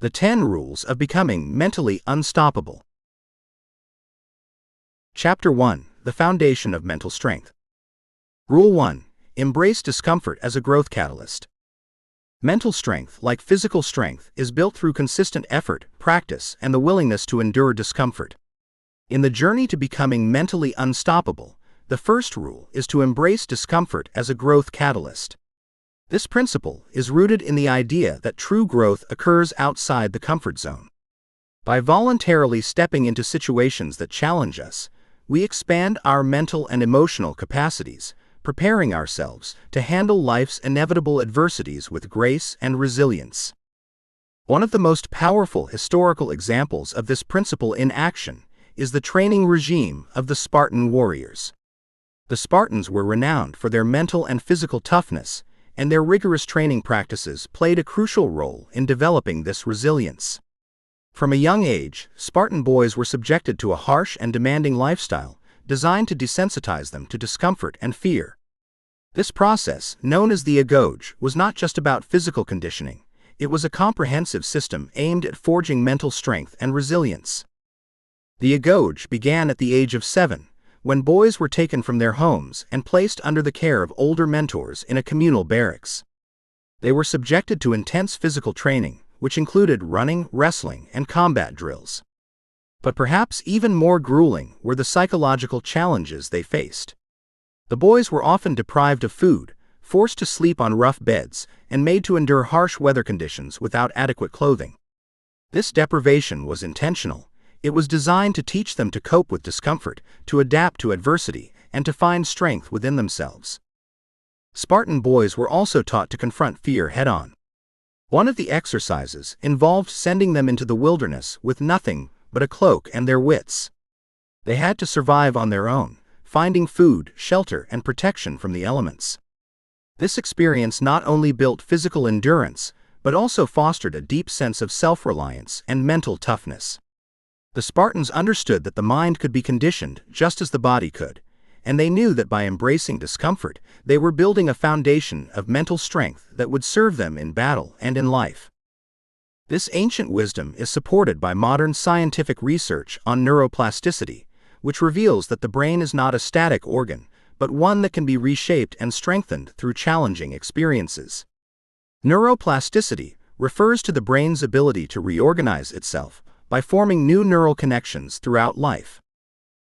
The 10 Rules of Becoming Mentally Unstoppable. Chapter 1. The Foundation of Mental Strength. Rule 1. Embrace discomfort as a growth catalyst. Mental strength, like physical strength, is built through consistent effort, practice, and the willingness to endure discomfort. In the journey to becoming mentally unstoppable, the first rule is to embrace discomfort as a growth catalyst. This principle is rooted in the idea that true growth occurs outside the comfort zone. By voluntarily stepping into situations that challenge us, we expand our mental and emotional capacities, preparing ourselves to handle life's inevitable adversities with grace and resilience. One of the most powerful historical examples of this principle in action is the training regime of the Spartan warriors. The Spartans were renowned for their mental and physical toughness, and their rigorous training practices played a crucial role in developing this resilience. From a young age, Spartan boys were subjected to a harsh and demanding lifestyle designed to desensitize them to discomfort and fear. This process, known as the agoge, was not just about physical conditioning. It was a comprehensive system aimed at forging mental strength and resilience. The agoge began at the age of 7, when boys were taken from their homes and placed under the care of older mentors in a communal barracks. They were subjected to intense physical training, which included running, wrestling, and combat drills. But perhaps even more grueling were the psychological challenges they faced. The boys were often deprived of food, forced to sleep on rough beds, and made to endure harsh weather conditions without adequate clothing. This deprivation was intentional. It was designed to teach them to cope with discomfort, to adapt to adversity, and to find strength within themselves. Spartan boys were also taught to confront fear head-on. One of the exercises involved sending them into the wilderness with nothing but a cloak and their wits. They had to survive on their own, finding food, shelter, and protection from the elements. This experience not only built physical endurance, but also fostered a deep sense of self-reliance and mental toughness. The Spartans understood that the mind could be conditioned just as the body could, and they knew that by embracing discomfort, they were building a foundation of mental strength that would serve them in battle and in life. This ancient wisdom is supported by modern scientific research on neuroplasticity, which reveals that the brain is not a static organ, but one that can be reshaped and strengthened through challenging experiences. Neuroplasticity refers to the brain's ability to reorganize itself by forming new neural connections throughout life.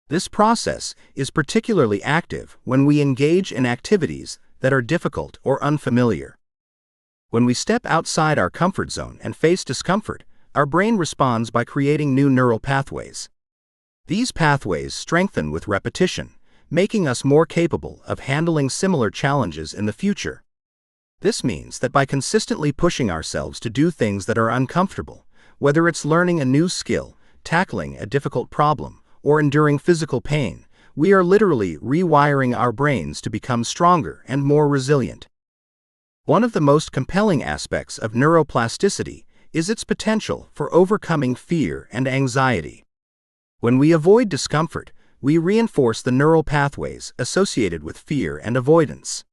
This process is particularly active when we engage in activities that are difficult or unfamiliar. When we step outside our comfort zone and face discomfort, our brain responds by creating new neural pathways. These pathways strengthen with repetition, making us more capable of handling similar challenges in the future. This means that by consistently pushing ourselves to do things that are uncomfortable, whether it's learning a new skill, tackling a difficult problem, or enduring physical pain, we are literally rewiring our brains to become stronger and more resilient. One of the most compelling aspects of neuroplasticity is its potential for overcoming fear and anxiety. When we avoid discomfort, we reinforce the neural pathways associated with fear and avoidance.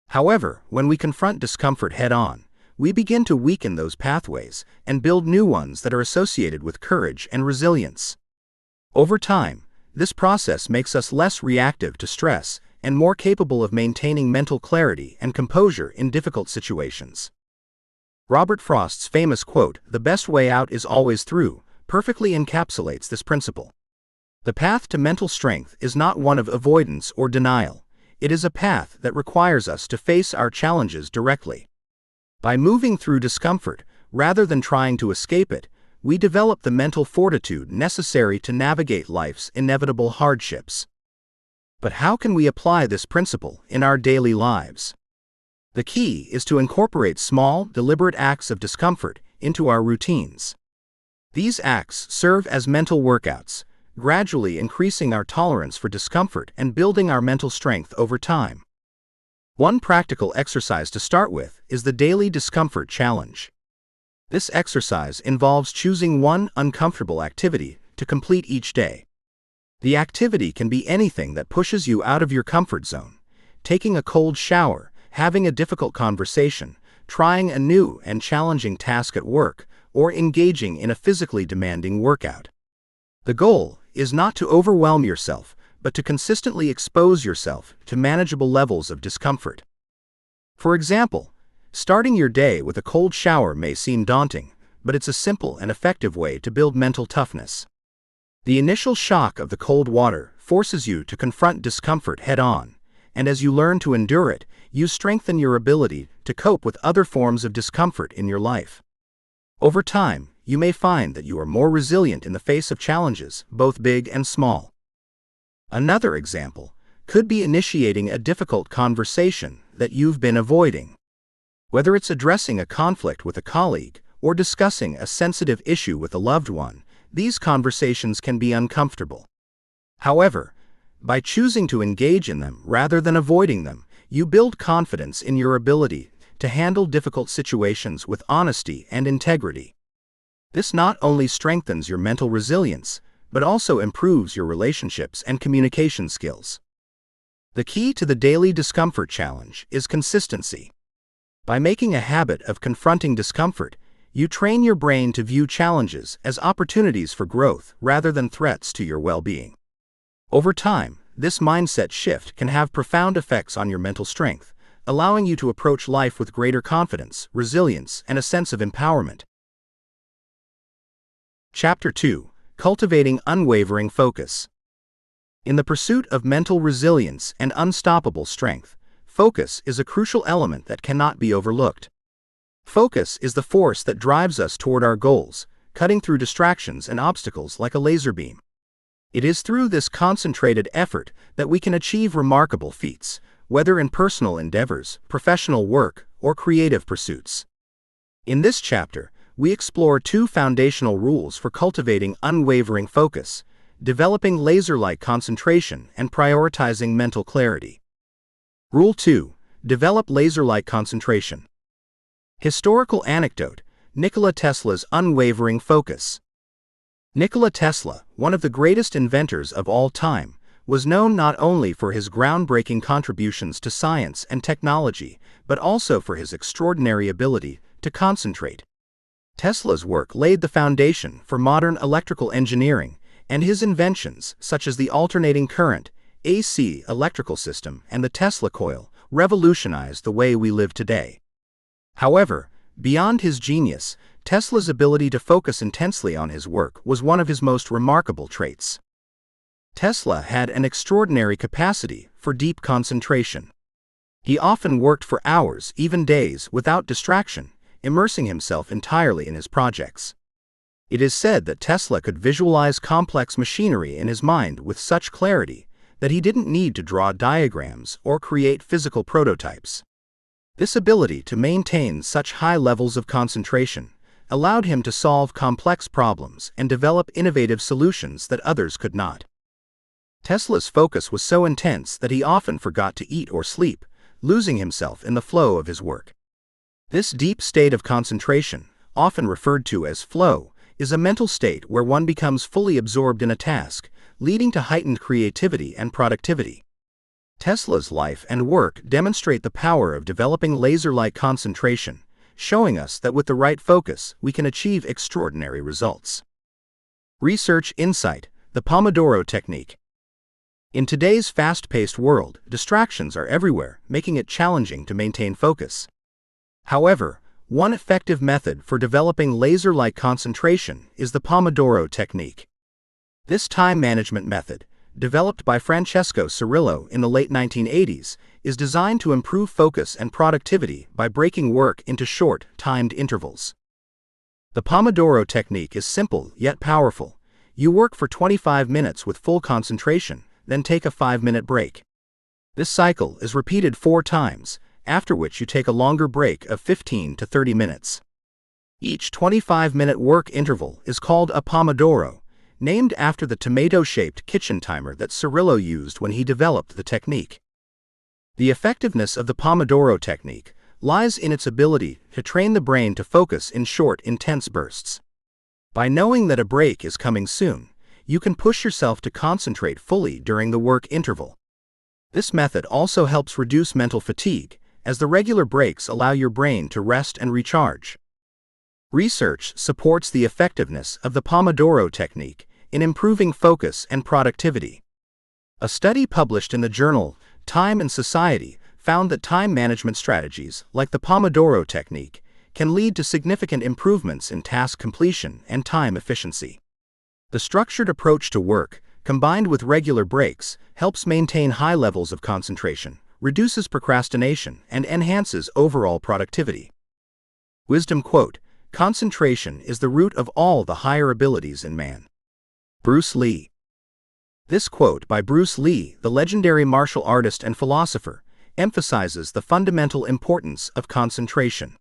However, when we confront discomfort head-on, we begin to weaken those pathways and build new ones that are associated with courage and resilience. Over time, this process makes us less reactive to stress and more capable of maintaining mental clarity and composure in difficult situations. Robert Frost's famous quote, "The best way out is always through," perfectly encapsulates this principle. The path to mental strength is not one of avoidance or denial. It is a path that requires us to face our challenges directly. By moving through discomfort, rather than trying to escape it, we develop the mental fortitude necessary to navigate life's inevitable hardships. But how can we apply this principle in our daily lives? The key is to incorporate small, deliberate acts of discomfort into our routines. These acts serve as mental workouts, gradually increasing our tolerance for discomfort and building our mental strength over time. One practical exercise to start with is the Daily Discomfort Challenge. This exercise involves choosing one uncomfortable activity to complete each day. The activity can be anything that pushes you out of your comfort zone: taking a cold shower, having a difficult conversation, trying a new and challenging task at work, or engaging in a physically demanding workout. The goal is not to overwhelm yourself, but to consistently expose yourself to manageable levels of discomfort. For example, starting your day with a cold shower may seem daunting, but it's a simple and effective way to build mental toughness. The initial shock of the cold water forces you to confront discomfort head-on, and as you learn to endure it, you strengthen your ability to cope with other forms of discomfort in your life. Over time, you may find that you are more resilient in the face of challenges, both big and small. Another example could be initiating a difficult conversation that you've been avoiding. Whether it's addressing a conflict with a colleague or discussing a sensitive issue with a loved one, these conversations can be uncomfortable. However, by choosing to engage in them rather than avoiding them, you build confidence in your ability to handle difficult situations with honesty and integrity. This not only strengthens your mental resilience, but also improves your relationships and communication skills. The key to the daily discomfort challenge is consistency. By making a habit of confronting discomfort, you train your brain to view challenges as opportunities for growth rather than threats to your well-being. Over time, this mindset shift can have profound effects on your mental strength, allowing you to approach life with greater confidence, resilience, and a sense of empowerment. Chapter 2: Cultivating Unwavering Focus. In the pursuit of mental resilience and unstoppable strength, focus is a crucial element that cannot be overlooked. Focus is the force that drives us toward our goals, cutting through distractions and obstacles like a laser beam. It is through this concentrated effort that we can achieve remarkable feats, whether in personal endeavors, professional work, or creative pursuits. In this chapter, we explore two foundational rules for cultivating unwavering focus: developing laser-like concentration and prioritizing mental clarity. Rule 2: Develop laser-like concentration. Historical anecdote: Nikola Tesla's unwavering focus. Nikola Tesla, one of the greatest inventors of all time, was known not only for his groundbreaking contributions to science and technology, but also for his extraordinary ability to concentrate. Tesla's work laid the foundation for modern electrical engineering, and his inventions, such as the alternating current (AC) electrical system and the Tesla coil, revolutionized the way we live today. However, beyond his genius, Tesla's ability to focus intensely on his work was one of his most remarkable traits. Tesla had an extraordinary capacity for deep concentration. He often worked for hours, even days, without distraction, immersing himself entirely in his projects. It is said that Tesla could visualize complex machinery in his mind with such clarity that he didn't need to draw diagrams or create physical prototypes. This ability to maintain such high levels of concentration allowed him to solve complex problems and develop innovative solutions that others could not. Tesla's focus was so intense that he often forgot to eat or sleep, losing himself in the flow of his work. This deep state of concentration, often referred to as flow, is a mental state where one becomes fully absorbed in a task, leading to heightened creativity and productivity. Tesla's life and work demonstrate the power of developing laser-like concentration, showing us that with the right focus, we can achieve extraordinary results. Research insight: the Pomodoro technique. In today's fast-paced world, distractions are everywhere, making it challenging to maintain focus. However, one effective method for developing laser-like concentration is the Pomodoro technique. This time management method, developed by Francesco Cirillo in the late 1980s, is designed to improve focus and productivity by breaking work into short, timed intervals. The Pomodoro technique is simple yet powerful. You work for 25 minutes with full concentration, then take a 5-minute break. This cycle is repeated 4 times, after which you take a longer break of 15 to 30 minutes. Each 25-minute work interval is called a Pomodoro, named after the tomato-shaped kitchen timer that Cirillo used when he developed the technique. The effectiveness of the Pomodoro technique lies in its ability to train the brain to focus in short, intense bursts. By knowing that a break is coming soon, you can push yourself to concentrate fully during the work interval. This method also helps reduce mental fatigue, as the regular breaks allow your brain to rest and recharge. Research supports the effectiveness of the Pomodoro technique in improving focus and productivity. A study published in the journal Time and Society found that time management strategies like the Pomodoro technique can lead to significant improvements in task completion and time efficiency. The structured approach to work, combined with regular breaks, helps maintain high levels of concentration, reduces procrastination, and enhances overall productivity. Wisdom quote, "Concentration is the root of all the higher abilities in man." Bruce Lee. This quote by Bruce Lee, the legendary martial artist and philosopher, emphasizes the fundamental importance of concentration.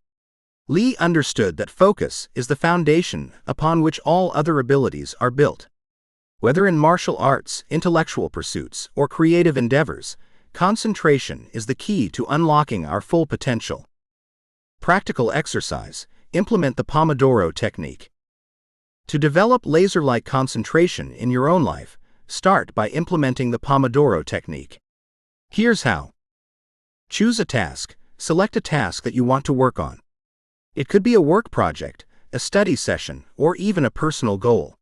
Lee understood that focus is the foundation upon which all other abilities are built. Whether in martial arts, intellectual pursuits, or creative endeavors, concentration is the key to unlocking our full potential. Practical exercise: implement the Pomodoro technique. To develop laser-like concentration in your own life, start by implementing the Pomodoro technique. Here's how. Choose a task. Select a task that you want to work on. It could be a work project, a study session, or even a personal goal.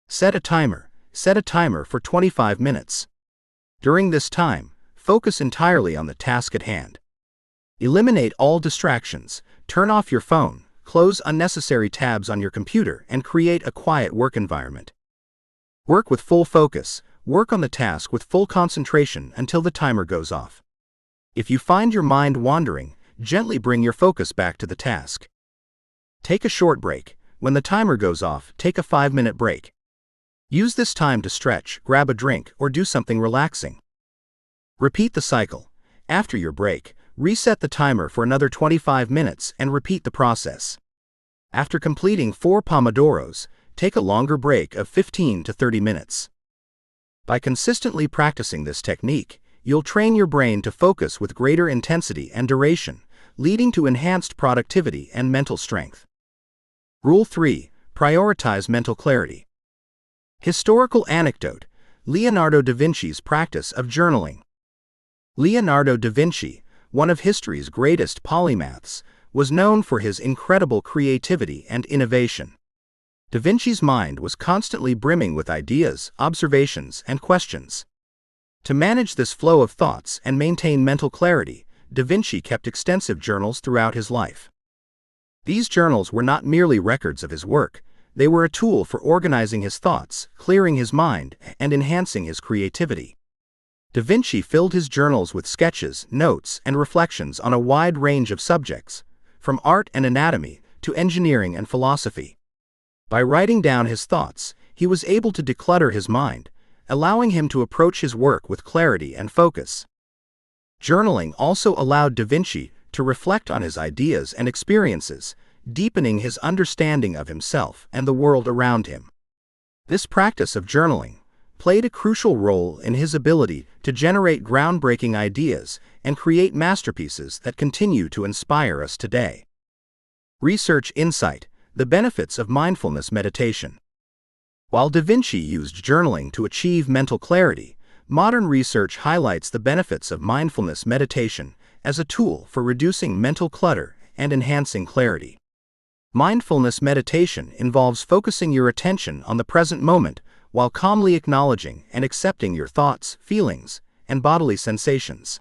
Set a timer. Set a timer for 25 minutes. During this time, focus entirely on the task at hand. Eliminate all distractions. Turn off your phone, close unnecessary tabs on your computer, and create a quiet work environment. Work with full focus. Work on the task with full concentration until the timer goes off. If you find your mind wandering, gently bring your focus back to the task. Take a short break. When the timer goes off, take a 5-minute break. Use this time to stretch, grab a drink, or do something relaxing. Repeat the cycle. After your break, reset the timer for another 25 minutes and repeat the process. After completing 4 Pomodoros, take a longer break of 15 to 30 minutes. By consistently practicing this technique, you'll train your brain to focus with greater intensity and duration, leading to enhanced productivity and mental strength. Rule 3. Prioritize mental clarity. Historical anecdote: Leonardo da Vinci's practice of journaling. Leonardo da Vinci, one of history's greatest polymaths, was known for his incredible creativity and innovation. Da Vinci's mind was constantly brimming with ideas, observations, and questions. To manage this flow of thoughts and maintain mental clarity, Da Vinci kept extensive journals throughout his life. These journals were not merely records of his work, they were a tool for organizing his thoughts, clearing his mind, and enhancing his creativity. Da Vinci filled his journals with sketches, notes, and reflections on a wide range of subjects, from art and anatomy to engineering and philosophy. By writing down his thoughts, he was able to declutter his mind, allowing him to approach his work with clarity and focus. Journaling also allowed Da Vinci to reflect on his ideas and experiences, deepening his understanding of himself and the world around him. This practice of journaling played a crucial role in his ability to generate groundbreaking ideas and create masterpieces that continue to inspire us today. Research insight: the benefits of mindfulness meditation. While Da Vinci used journaling to achieve mental clarity, modern research highlights the benefits of mindfulness meditation as a tool for reducing mental clutter and enhancing clarity. Mindfulness meditation involves focusing your attention on the present moment while calmly acknowledging and accepting your thoughts, feelings, and bodily sensations.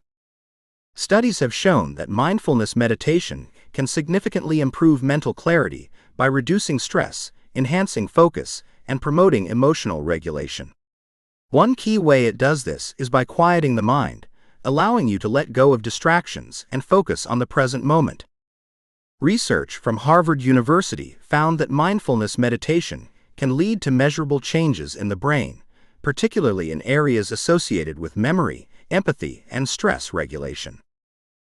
Studies have shown that mindfulness meditation can significantly improve mental clarity by reducing stress, enhancing focus, and promoting emotional regulation. One key way it does this is by quieting the mind, allowing you to let go of distractions and focus on the present moment. Research from Harvard University found that mindfulness meditation can lead to measurable changes in the brain, particularly in areas associated with memory, empathy, and stress regulation.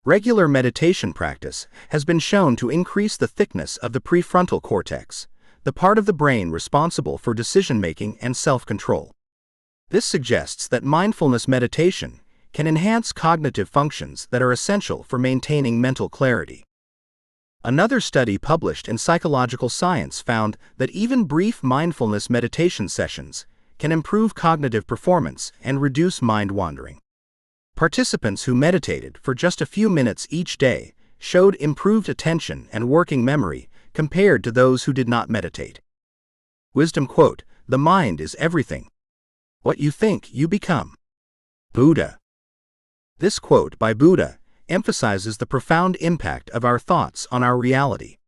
Regular meditation practice has been shown to increase the thickness of the prefrontal cortex, the part of the brain responsible for decision-making and self-control. This suggests that mindfulness meditation can enhance cognitive functions that are essential for maintaining mental clarity. Another study published in Psychological Science found that even brief mindfulness meditation sessions can improve cognitive performance and reduce mind wandering. Participants who meditated for just a few minutes each day showed improved attention and working memory compared to those who did not meditate. Wisdom quote, "The mind is everything. What you think, you become." Buddha. This quote by Buddha emphasizes the profound impact of our thoughts on our reality.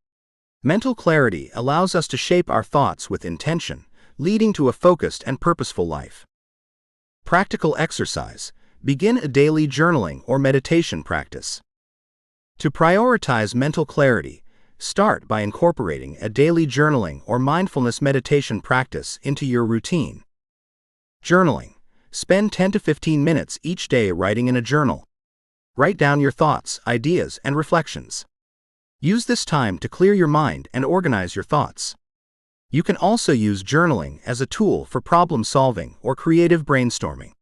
Mental clarity allows us to shape our thoughts with intention, leading to a focused and purposeful life. Practical exercise. Begin a daily journaling or meditation practice. To prioritize mental clarity, start by incorporating a daily journaling or mindfulness meditation practice into your routine. Journaling. Spend 10 to 15 minutes each day writing in a journal. Write down your thoughts, ideas, and reflections. Use this time to clear your mind and organize your thoughts. You can also use journaling as a tool for problem solving or creative brainstorming.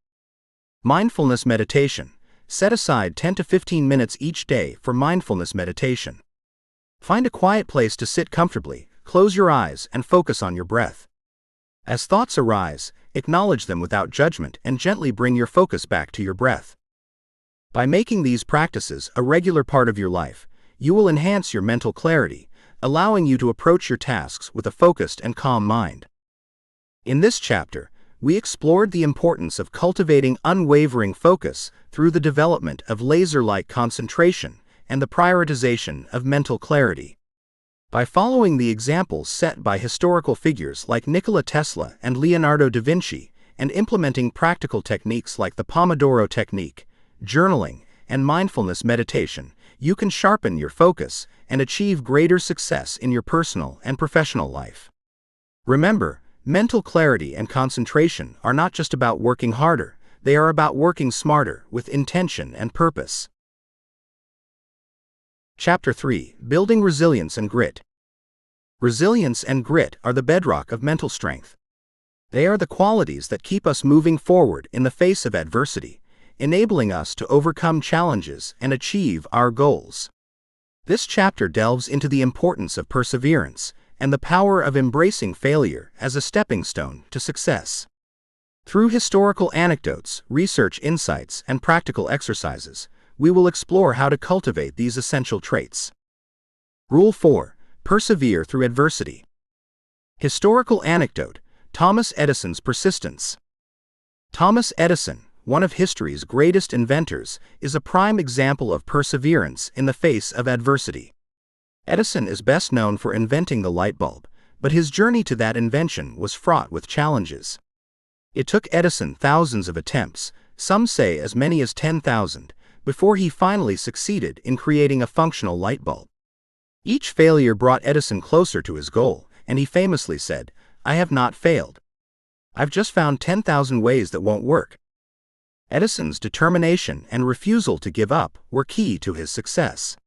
Mindfulness meditation. Set aside 10 to 15 minutes each day for mindfulness meditation. Find a quiet place to sit comfortably, close your eyes, and focus on your breath. As thoughts arise, acknowledge them without judgment and gently bring your focus back to your breath. By making these practices a regular part of your life, you will enhance your mental clarity, allowing you to approach your tasks with a focused and calm mind. In this chapter, we explored the importance of cultivating unwavering focus through the development of laser-like concentration and the prioritization of mental clarity. By following the examples set by historical figures like Nikola Tesla and Leonardo da Vinci, and implementing practical techniques like the Pomodoro technique, journaling, and mindfulness meditation, you can sharpen your focus and achieve greater success in your personal and professional life. Remember, mental clarity and concentration are not just about working harder, they are about working smarter with intention and purpose. Chapter 3: Building Resilience and Grit. Resilience and grit are the bedrock of mental strength. They are the qualities that keep us moving forward in the face of adversity, enabling us to overcome challenges and achieve our goals. This chapter delves into the importance of perseverance and the power of embracing failure as a stepping stone to success. Through historical anecdotes, research insights, and practical exercises, we will explore how to cultivate these essential traits. Rule 4: Persevere through adversity. Historical anecdote: Thomas Edison's persistence. Thomas Edison, one of history's greatest inventors, is a prime example of perseverance in the face of adversity. Edison is best known for inventing the light bulb, but his journey to that invention was fraught with challenges. It took Edison thousands of attempts, some say as many as 10,000, before he finally succeeded in creating a functional light bulb. Each failure brought Edison closer to his goal, and he famously said, "I have not failed. I've just found 10,000 ways that won't work." Edison's determination and refusal to give up were key to his success.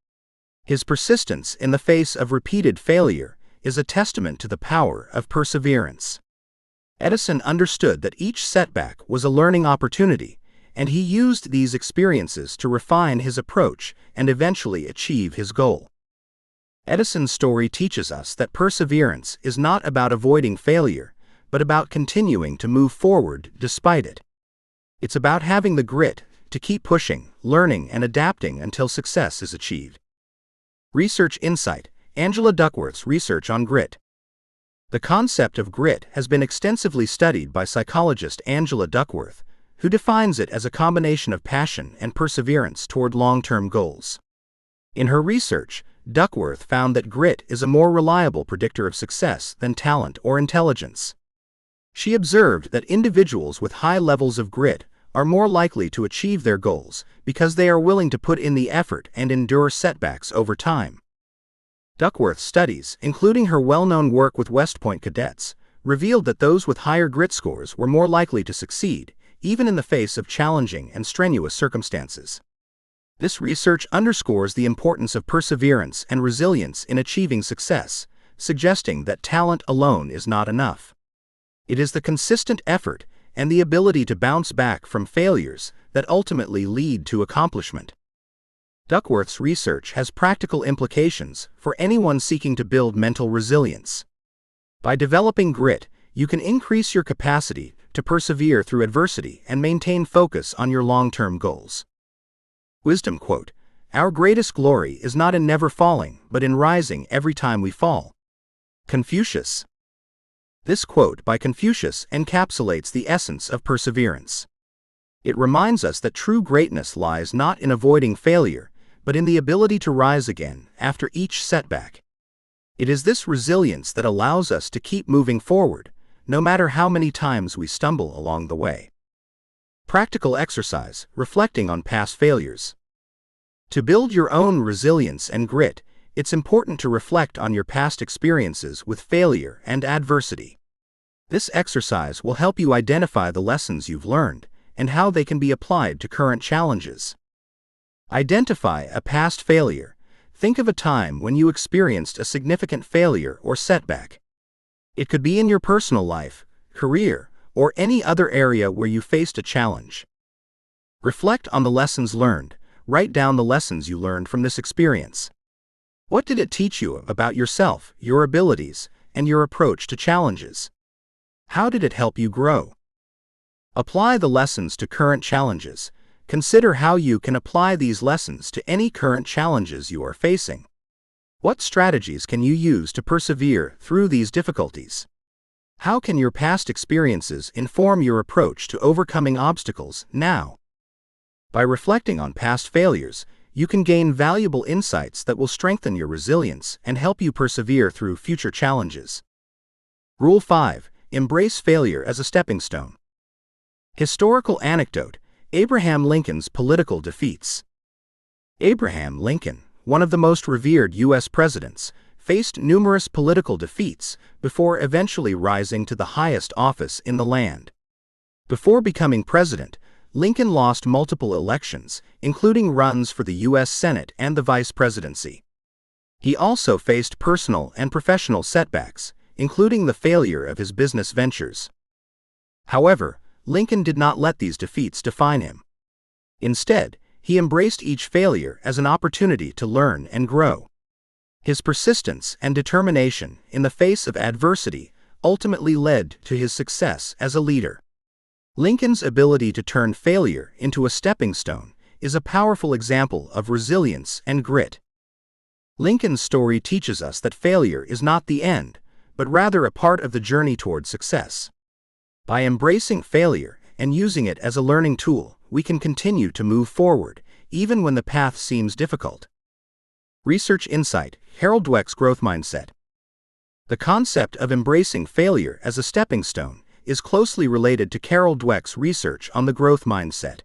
His persistence in the face of repeated failure is a testament to the power of perseverance. Edison understood that each setback was a learning opportunity, and he used these experiences to refine his approach and eventually achieve his goal. Edison's story teaches us that perseverance is not about avoiding failure, but about continuing to move forward despite it. It's about having the grit to keep pushing, learning, and adapting until success is achieved. Research insight: Angela Duckworth's research on grit. The concept of grit has been extensively studied by psychologist Angela Duckworth, who defines it as a combination of passion and perseverance toward long-term goals. In her research, Duckworth found that grit is a more reliable predictor of success than talent or intelligence. She observed that individuals with high levels of grit are more likely to achieve their goals because they are willing to put in the effort and endure setbacks over time. Duckworth's studies, including her well-known work with West Point cadets, revealed that those with higher grit scores were more likely to succeed, even in the face of challenging and strenuous circumstances. This research underscores the importance of perseverance and resilience in achieving success, suggesting that talent alone is not enough. It is the consistent effort and the ability to bounce back from failures that ultimately lead to accomplishment. Duckworth's research has practical implications for anyone seeking to build mental resilience. By developing grit, you can increase your capacity to persevere through adversity and maintain focus on your long-term goals. Wisdom quote: Our greatest glory is not in never falling, but in rising every time we fall. Confucius. This quote by Confucius encapsulates the essence of perseverance. It reminds us that true greatness lies not in avoiding failure, but in the ability to rise again after each setback. It is this resilience that allows us to keep moving forward, no matter how many times we stumble along the way. Practical exercise, reflecting on past failures. To build your own resilience and grit, it's important to reflect on your past experiences with failure and adversity. This exercise will help you identify the lessons you've learned and how they can be applied to current challenges. Identify a past failure. Think of a time when you experienced a significant failure or setback. It could be in your personal life, career, or any other area where you faced a challenge. Reflect on the lessons learned. Write down the lessons you learned from this experience. What did it teach you about yourself, your abilities, and your approach to challenges? How did it help you grow? Apply the lessons to current challenges. Consider how you can apply these lessons to any current challenges you are facing. What strategies can you use to persevere through these difficulties? How can your past experiences inform your approach to overcoming obstacles now? By reflecting on past failures, you can gain valuable insights that will strengthen your resilience and help you persevere through future challenges. Rule 5. Embrace failure as a stepping stone. Historical anecdote: Abraham Lincoln's political defeats. Abraham Lincoln, one of the most revered U.S. presidents, faced numerous political defeats before eventually rising to the highest office in the land. Before becoming president, Lincoln lost multiple elections, including runs for the U.S. Senate and the vice presidency. He also faced personal and professional setbacks, including the failure of his business ventures. However, Lincoln did not let these defeats define him. Instead, he embraced each failure as an opportunity to learn and grow. His persistence and determination in the face of adversity ultimately led to his success as a leader. Lincoln's ability to turn failure into a stepping stone is a powerful example of resilience and grit. Lincoln's story teaches us that failure is not the end, but rather a part of the journey toward success. By embracing failure and using it as a learning tool, we can continue to move forward, even when the path seems difficult. Research insight: Carol Dweck's growth mindset. The concept of embracing failure as a stepping stone is closely related to Carol Dweck's research on the growth mindset.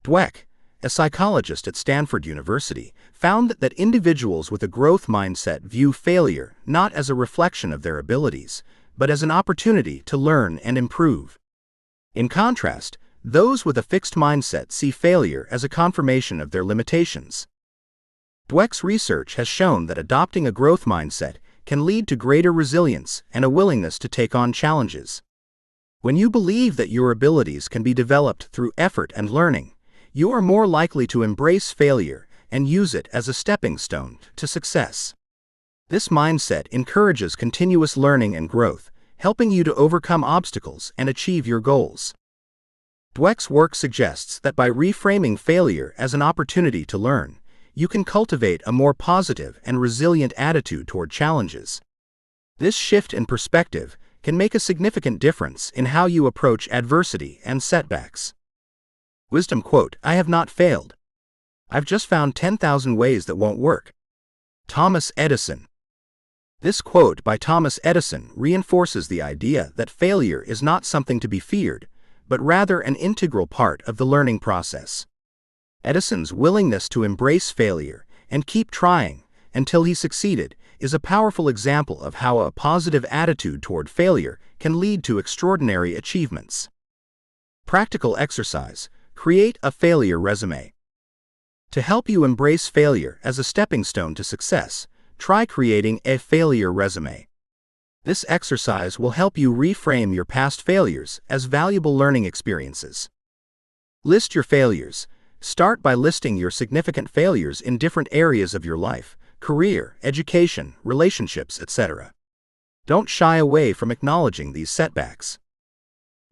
Dweck, a psychologist at Stanford University, found that individuals with a growth mindset view failure not as a reflection of their abilities, but as an opportunity to learn and improve. In contrast, those with a fixed mindset see failure as a confirmation of their limitations. Dweck's research has shown that adopting a growth mindset can lead to greater resilience and a willingness to take on challenges. When you believe that your abilities can be developed through effort and learning, you are more likely to embrace failure and use it as a stepping stone to success. This mindset encourages continuous learning and growth, helping you to overcome obstacles and achieve your goals. Dweck's work suggests that by reframing failure as an opportunity to learn, you can cultivate a more positive and resilient attitude toward challenges. This shift in perspective can make a significant difference in how you approach adversity and setbacks. Wisdom quote: I have not failed. I've just found 10,000 ways that won't work. Thomas Edison. This quote by Thomas Edison reinforces the idea that failure is not something to be feared, but rather an integral part of the learning process. Edison's willingness to embrace failure and keep trying until he succeeded is a powerful example of how a positive attitude toward failure can lead to extraordinary achievements. Practical exercise: create a failure resume. To help you embrace failure as a stepping stone to success, try creating a failure resume. This exercise will help you reframe your past failures as valuable learning experiences. List your failures. Start by listing your significant failures in different areas of your life: career, education, relationships, etc. Don't shy away from acknowledging these setbacks.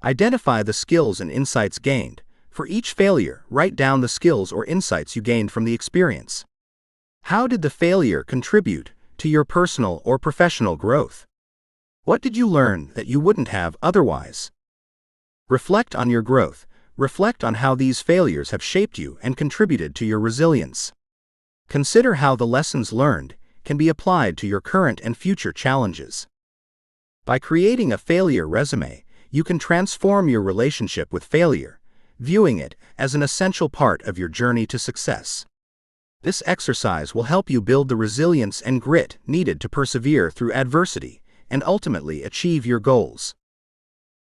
Identify the skills and insights gained. For each failure, write down the skills or insights you gained from the experience. How did the failure contribute to your personal or professional growth? What did you learn that you wouldn't have otherwise? Reflect on your growth. Reflect on how these failures have shaped you and contributed to your resilience. Consider how the lessons learned can be applied to your current and future challenges. By creating a failure resume, you can transform your relationship with failure, viewing it as an essential part of your journey to success. This exercise will help you build the resilience and grit needed to persevere through adversity and ultimately achieve your goals.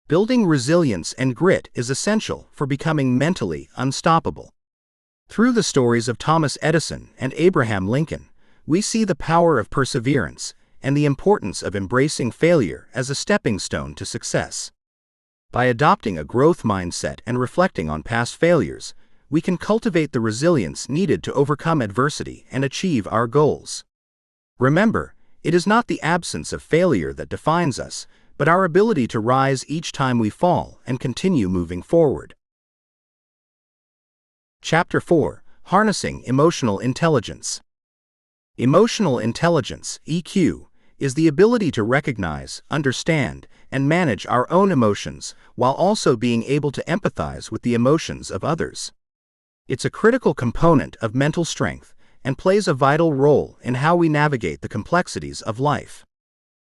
Building resilience and grit is essential for becoming mentally unstoppable. Through the stories of Thomas Edison and Abraham Lincoln, we see the power of perseverance and the importance of embracing failure as a stepping stone to success. By adopting a growth mindset and reflecting on past failures, we can cultivate the resilience needed to overcome adversity and achieve our goals. Remember, it is not the absence of failure that defines us, but our ability to rise each time we fall and continue moving forward. Chapter 4: Harnessing Emotional Intelligence. Emotional intelligence, EQ, is the ability to recognize, understand, and manage our own emotions while also being able to empathize with the emotions of others. It's a critical component of mental strength and plays a vital role in how we navigate the complexities of life.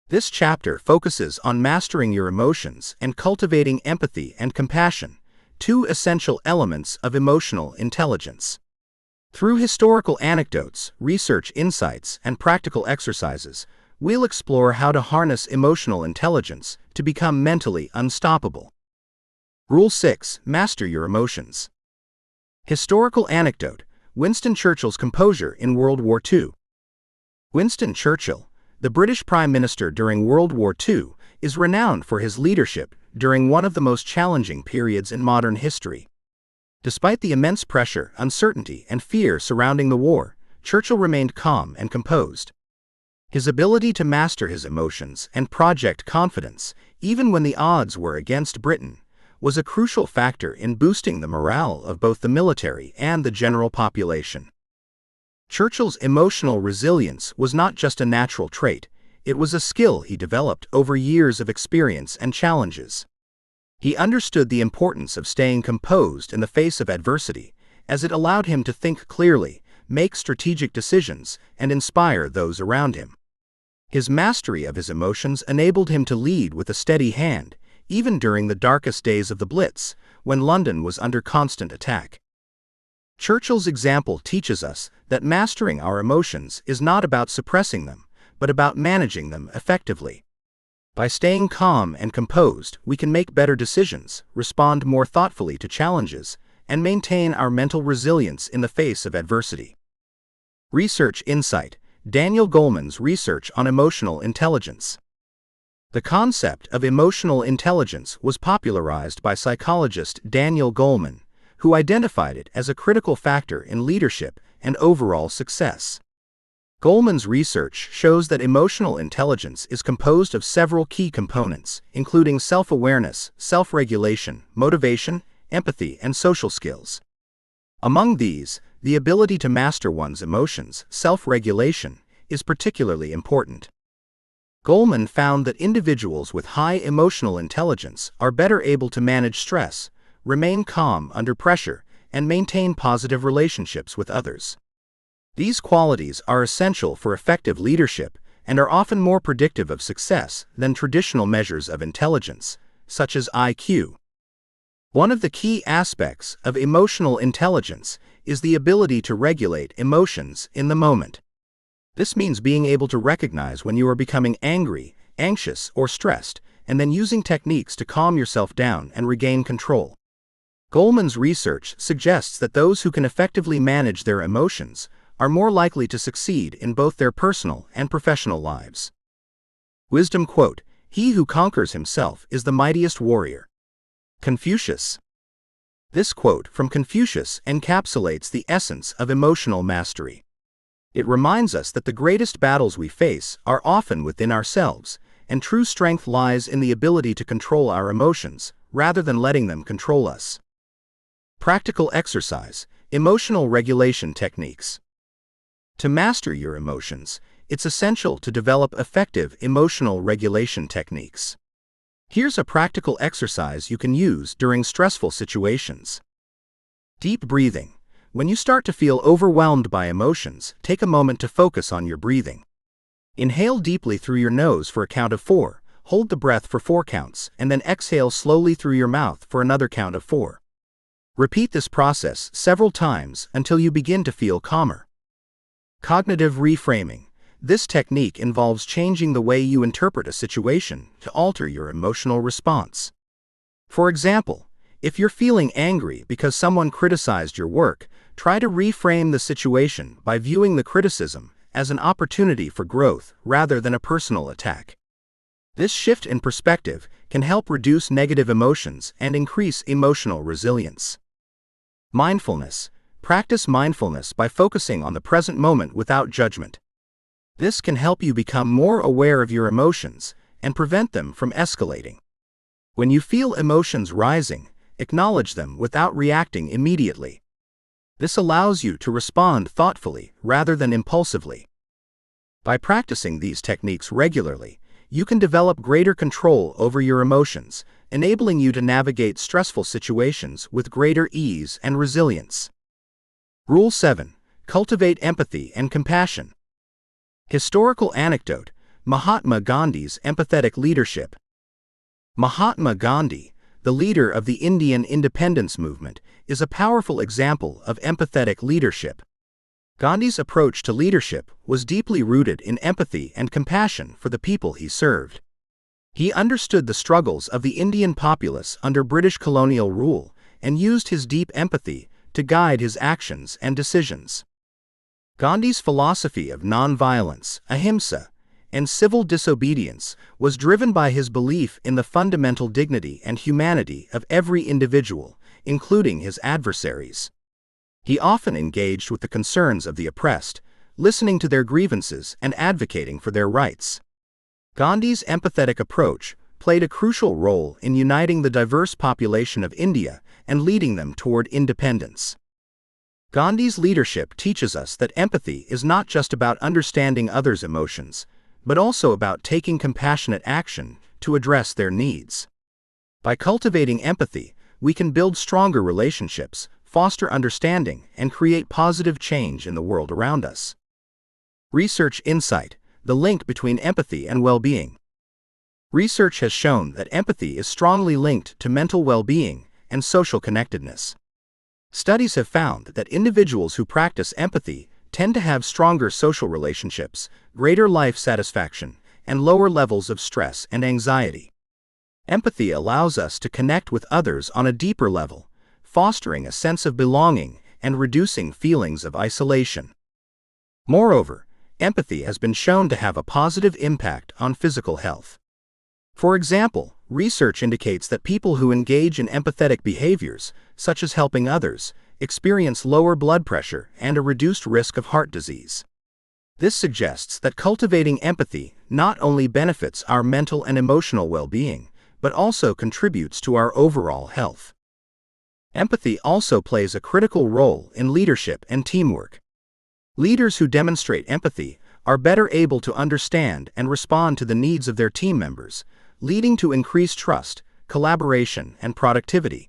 This chapter focuses on mastering your emotions and cultivating empathy and compassion, two essential elements of emotional intelligence. Through historical anecdotes, research insights, and practical exercises, we'll explore how to harness emotional intelligence to become mentally unstoppable. Rule 6: Master your emotions. Historical anecdote: Winston Churchill's composure in World War II. Winston Churchill, the British Prime Minister during World War II, is renowned for his leadership during one of the most challenging periods in modern history. Despite the immense pressure, uncertainty, and fear surrounding the war, Churchill remained calm and composed. His ability to master his emotions and project confidence, even when the odds were against Britain, was a crucial factor in boosting the morale of both the military and the general population. Churchill's emotional resilience was not just a natural trait, it was a skill he developed over years of experience and challenges. He understood the importance of staying composed in the face of adversity, as it allowed him to think clearly, make strategic decisions, and inspire those around him. His mastery of his emotions enabled him to lead with a steady hand, even during the darkest days of the Blitz, when London was under constant attack. Churchill's example teaches us that mastering our emotions is not about suppressing them, but about managing them effectively. By staying calm and composed, we can make better decisions, respond more thoughtfully to challenges, and maintain our mental resilience in the face of adversity. Research insight: Daniel Goleman's research on emotional intelligence. The concept of emotional intelligence was popularized by psychologist Daniel Goleman, who identified it as a critical factor in leadership and overall success. Goleman's research shows that emotional intelligence is composed of several key components, including self-awareness, self-regulation, motivation, empathy, and social skills. Among these, the ability to master one's emotions, self-regulation, is particularly important. Goleman found that individuals with high emotional intelligence are better able to manage stress, remain calm under pressure, and maintain positive relationships with others. These qualities are essential for effective leadership and are often more predictive of success than traditional measures of intelligence, such as IQ. One of the key aspects of emotional intelligence is the ability to regulate emotions in the moment. This means being able to recognize when you are becoming angry, anxious, or stressed, and then using techniques to calm yourself down and regain control. Goleman's research suggests that those who can effectively manage their emotions are more likely to succeed in both their personal and professional lives. Wisdom quote: "He who conquers himself is the mightiest warrior." Confucius. This quote from Confucius encapsulates the essence of emotional mastery. It reminds us that the greatest battles we face are often within ourselves, and true strength lies in the ability to control our emotions, rather than letting them control us. Practical exercise, emotional regulation techniques. To master your emotions, it's essential to develop effective emotional regulation techniques. Here's a practical exercise you can use during stressful situations. Deep breathing. When you start to feel overwhelmed by emotions, take a moment to focus on your breathing. Inhale deeply through your nose for a count of 4, hold the breath for 4 counts, and then exhale slowly through your mouth for another count of 4. Repeat this process several times until you begin to feel calmer. Cognitive reframing. This technique involves changing the way you interpret a situation to alter your emotional response. For example, if you're feeling angry because someone criticized your work, try to reframe the situation by viewing the criticism as an opportunity for growth rather than a personal attack. This shift in perspective can help reduce negative emotions and increase emotional resilience. Mindfulness. Practice mindfulness by focusing on the present moment without judgment. This can help you become more aware of your emotions and prevent them from escalating. When you feel emotions rising, acknowledge them without reacting immediately. This allows you to respond thoughtfully rather than impulsively. By practicing these techniques regularly, you can develop greater control over your emotions, enabling you to navigate stressful situations with greater ease and resilience. Rule 7. Cultivate empathy and compassion. Historical anecdote: Mahatma Gandhi's empathetic leadership. Mahatma Gandhi, the leader of the Indian independence movement, is a powerful example of empathetic leadership. Gandhi's approach to leadership was deeply rooted in empathy and compassion for the people he served. He understood the struggles of the Indian populace under British colonial rule and used his deep empathy to guide his actions and decisions. Gandhi's philosophy of nonviolence, ahimsa, and civil disobedience was driven by his belief in the fundamental dignity and humanity of every individual, including his adversaries. He often engaged with the concerns of the oppressed, listening to their grievances and advocating for their rights. Gandhi's empathetic approach played a crucial role in uniting the diverse population of India and leading them toward independence. Gandhi's leadership teaches us that empathy is not just about understanding others' emotions, but also about taking compassionate action to address their needs. By cultivating empathy, we can build stronger relationships, foster understanding, and create positive change in the world around us. Research insight: the link between empathy and well-being. Research has shown that empathy is strongly linked to mental well-being and social connectedness. Studies have found that individuals who practice empathy tend to have stronger social relationships, greater life satisfaction, and lower levels of stress and anxiety. Empathy allows us to connect with others on a deeper level, fostering a sense of belonging and reducing feelings of isolation. Moreover, empathy has been shown to have a positive impact on physical health. For example, research indicates that people who engage in empathetic behaviors, such as helping others, experience lower blood pressure and a reduced risk of heart disease. This suggests that cultivating empathy not only benefits our mental and emotional well-being, but also contributes to our overall health. Empathy also plays a critical role in leadership and teamwork. Leaders who demonstrate empathy are better able to understand and respond to the needs of their team members, leading to increased trust, collaboration, and productivity.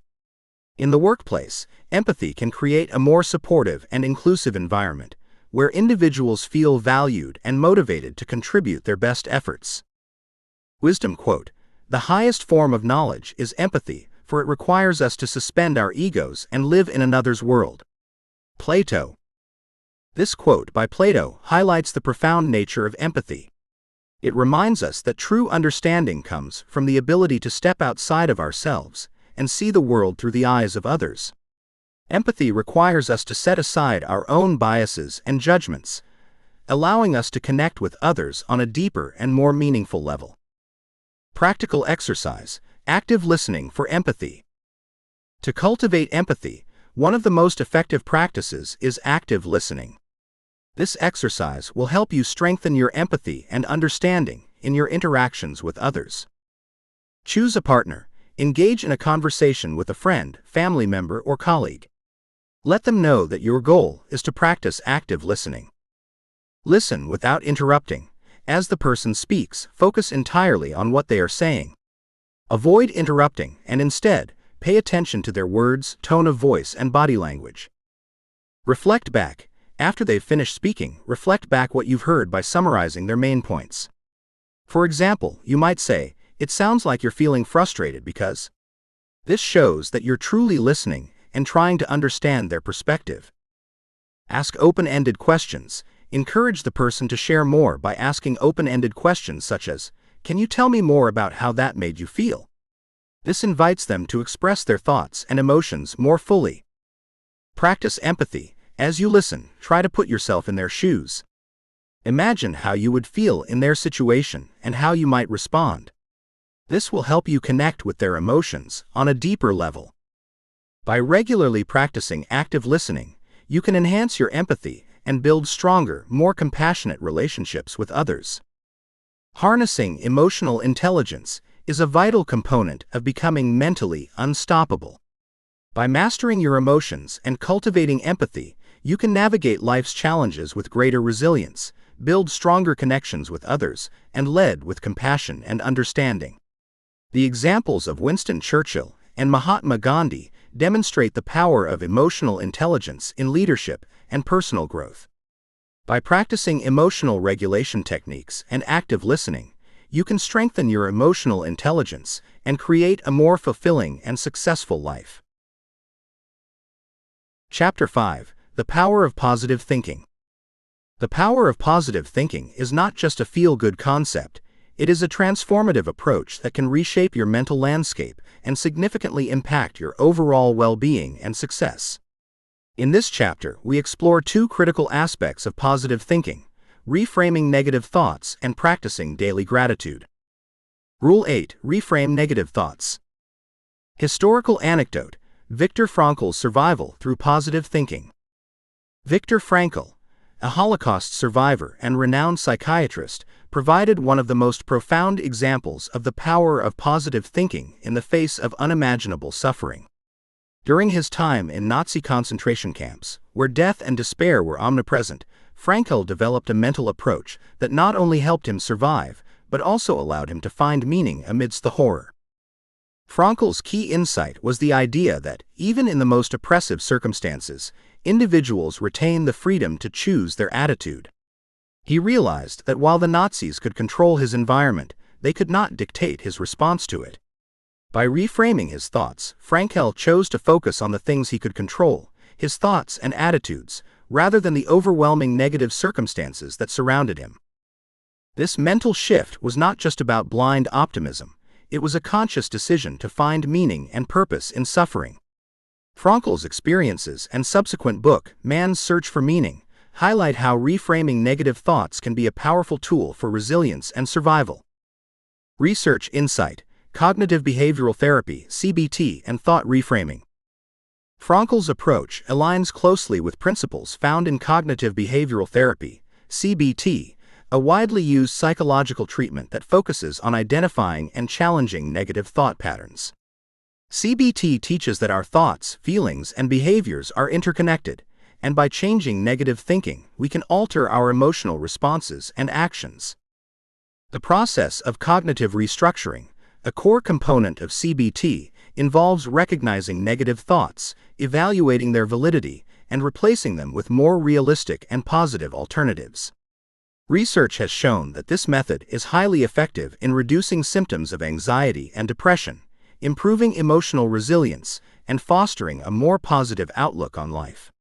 In the workplace, empathy can create a more supportive and inclusive environment, where individuals feel valued and motivated to contribute their best efforts. Wisdom quote: "The highest form of knowledge is empathy, for it requires us to suspend our egos and live in another's world." Plato. This quote by Plato highlights the profound nature of empathy. It reminds us that true understanding comes from the ability to step outside of ourselves and see the world through the eyes of others. Empathy requires us to set aside our own biases and judgments, allowing us to connect with others on a deeper and more meaningful level. Practical exercise: active listening for empathy. To cultivate empathy, one of the most effective practices is active listening. This exercise will help you strengthen your empathy and understanding in your interactions with others. Choose a partner. Engage in a conversation with a friend, family member, or colleague. Let them know that your goal is to practice active listening. Listen without interrupting. As the person speaks, focus entirely on what they are saying. Avoid interrupting and instead, pay attention to their words, tone of voice, and body language. Reflect back. After they've finished speaking, reflect back what you've heard by summarizing their main points. For example, you might say, "It sounds like you're feeling frustrated because..." This shows that you're truly listening and trying to understand their perspective. Ask open-ended questions. Encourage the person to share more by asking open-ended questions such as, "Can you tell me more about how that made you feel?" This invites them to express their thoughts and emotions more fully. Practice empathy. As you listen, try to put yourself in their shoes. Imagine how you would feel in their situation and how you might respond. This will help you connect with their emotions on a deeper level. By regularly practicing active listening, you can enhance your empathy and build stronger, more compassionate relationships with others. Harnessing emotional intelligence is a vital component of becoming mentally unstoppable. By mastering your emotions and cultivating empathy, you can navigate life's challenges with greater resilience, build stronger connections with others, and lead with compassion and understanding. The examples of Winston Churchill and Mahatma Gandhi demonstrate the power of emotional intelligence in leadership and personal growth. By practicing emotional regulation techniques and active listening, you can strengthen your emotional intelligence and create a more fulfilling and successful life. Chapter 5: The Power of Positive Thinking. The power of positive thinking is not just a feel-good concept, it is a transformative approach that can reshape your mental landscape and significantly impact your overall well-being and success. In this chapter, we explore two critical aspects of positive thinking: reframing negative thoughts and practicing daily gratitude. Rule 8: Reframe negative thoughts. Historical anecdote: Viktor Frankl's survival through positive thinking. Viktor Frankl, a Holocaust survivor and renowned psychiatrist, provided one of the most profound examples of the power of positive thinking in the face of unimaginable suffering. During his time in Nazi concentration camps, where death and despair were omnipresent, Frankl developed a mental approach that not only helped him survive, but also allowed him to find meaning amidst the horror. Frankl's key insight was the idea that, even in the most oppressive circumstances, individuals retain the freedom to choose their attitude. He realized that while the Nazis could control his environment, they could not dictate his response to it. By reframing his thoughts, Frankl chose to focus on the things he could control, his thoughts and attitudes, rather than the overwhelming negative circumstances that surrounded him. This mental shift was not just about blind optimism, it was a conscious decision to find meaning and purpose in suffering. Frankl's experiences and subsequent book, Man's Search for Meaning, highlight how reframing negative thoughts can be a powerful tool for resilience and survival. Research insight: Cognitive Behavioral Therapy (CBT) and Thought Reframing. Frankl's approach aligns closely with principles found in cognitive behavioral therapy (CBT), a widely used psychological treatment that focuses on identifying and challenging negative thought patterns. CBT teaches that our thoughts, feelings, and behaviors are interconnected, and by changing negative thinking, we can alter our emotional responses and actions. The process of cognitive restructuring, a core component of CBT, involves recognizing negative thoughts, evaluating their validity, and replacing them with more realistic and positive alternatives. Research has shown that this method is highly effective in reducing symptoms of anxiety and depression, improving emotional resilience, and fostering a more positive outlook on life.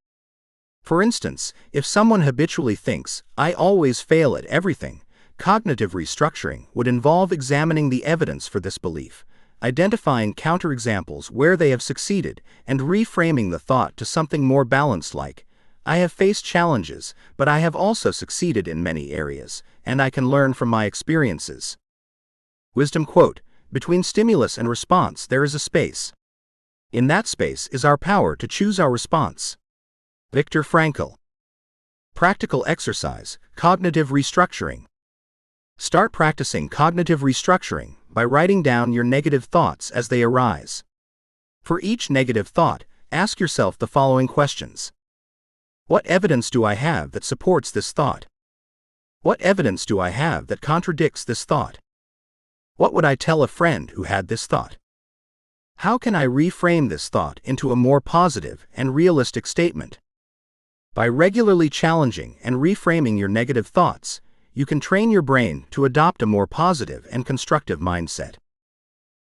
For instance, if someone habitually thinks, "I always fail at everything," cognitive restructuring would involve examining the evidence for this belief, identifying counterexamples where they have succeeded, and reframing the thought to something more balanced like, "I have faced challenges, but I have also succeeded in many areas, and I can learn from my experiences." Wisdom quote: "Between stimulus and response there is a space. In that space is our power to choose our response." Viktor Frankl. Practical exercise: Cognitive restructuring. Start practicing cognitive restructuring by writing down your negative thoughts as they arise. For each negative thought, ask yourself the following questions. What evidence do I have that supports this thought? What evidence do I have that contradicts this thought? What would I tell a friend who had this thought? How can I reframe this thought into a more positive and realistic statement? By regularly challenging and reframing your negative thoughts, you can train your brain to adopt a more positive and constructive mindset.